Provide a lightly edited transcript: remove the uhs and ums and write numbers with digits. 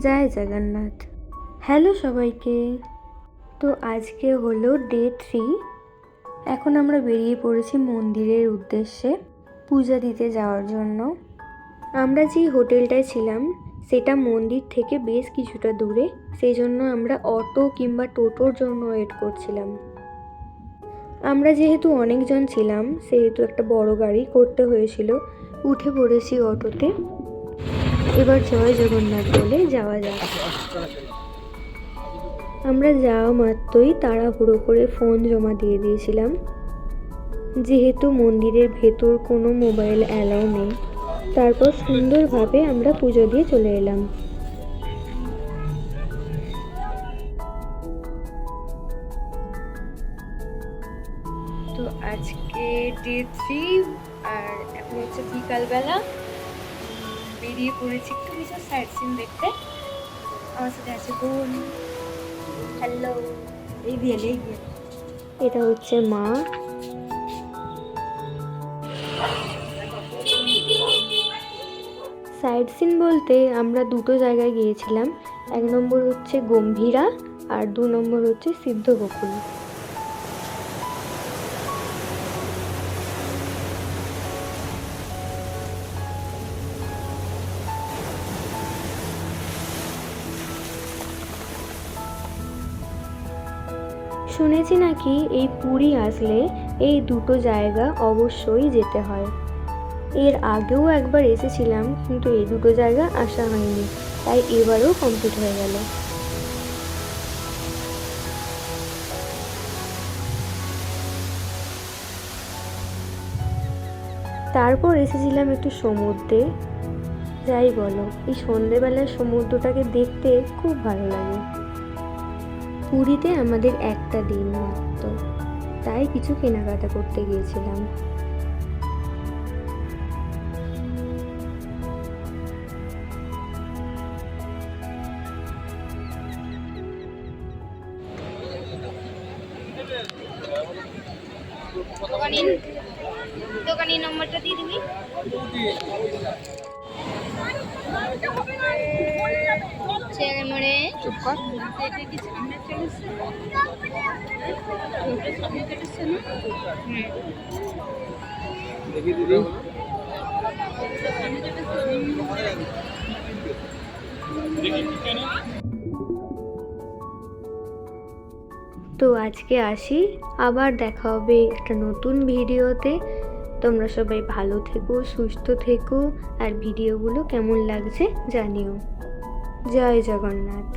জয় Jagannath. Hello সবাইকে। তো আজকে হলো ডে 3। এখন আমরা বেরিয়ে পড়েছি মন্দিরের উদ্দেশ্যে পূজা দিতে যাওয়ার জন্য। আমরা যেই হোটেলটায় ছিলাম সেটা মন্দির থেকে বেশ কিছুটা দূরে, সেই জন্য আমরা অটো কিংবা টোটোর জন্য ওয়েট করছিলাম। আমরা যেহেতু অনেকজন ছিলাম সেহেতু একটা বড় গাড়ি করতে হয়েছিল। উঠে পড়েছি অটোতে। এবার জয় জগন্নাথ বলে যাওয়া যাক। আমরা যাওয়া মাত্রই তাড়াহুড়ো করে ফোন জমা দিয়ে দিয়েছিলাম, যেহেতু মন্দিরের ভেতর কোনো মোবাইল অ্যালাউ নেই। তারপর সুন্দরভাবে আমরা পুজো দিয়ে চলে এলাম। তো আজকে ডে 3 আর এখন হচ্ছে বিকালবেলা। বেরিয়ে পড়েছি একটু কিছু সাইট সিন দেখতে। আমার সাথে আছে বোন। হ্যালো। এই দিয়ে এটা হচ্ছে মা। সাইট সিন বলতে আমরা দুটো জায়গায় গিয়েছিলাম। 1 নম্বর হচ্ছে গম্ভীরা আর 2 নম্বর হচ্ছে সিদ্ধগোকুল। শুনেছি নাকি এই পুরী আসলে এই দুটো জায়গা অবশ্যই যেতে হয়। এর আগেও একবার এসেছিলাম কিন্তু এই দুটো জায়গা আসা হয়নি, তাই এবারও কমপ্লিট হয়ে গেল। তারপর এসেছিলাম একটু সমুদ্রে। যাই বলো, এই সন্ধেবেলার সমুদ্রটাকে দেখতে খুব ভালো লাগে। পুরীতে আমাদের একটা দিন মাত্র, তাই কিছু কেনাকাটা করতে গিয়েছিলাম। দোকানের নম্বরটা দিয়ে দিবি। ছেলে মরে চুপ কর। এটা কি সামনে চলেছে? সামনে চলেছে না? দেখি দিদি। তো আজকে আসি, আবার দেখা হবে একটা নতুন ভিডিওতে। তোমরা সবাই ভালো থেকো, সুস্থ থেকো, আর ভিডিওগুলো কেমন লাগছে জানিও। জয় জগন্নাথ।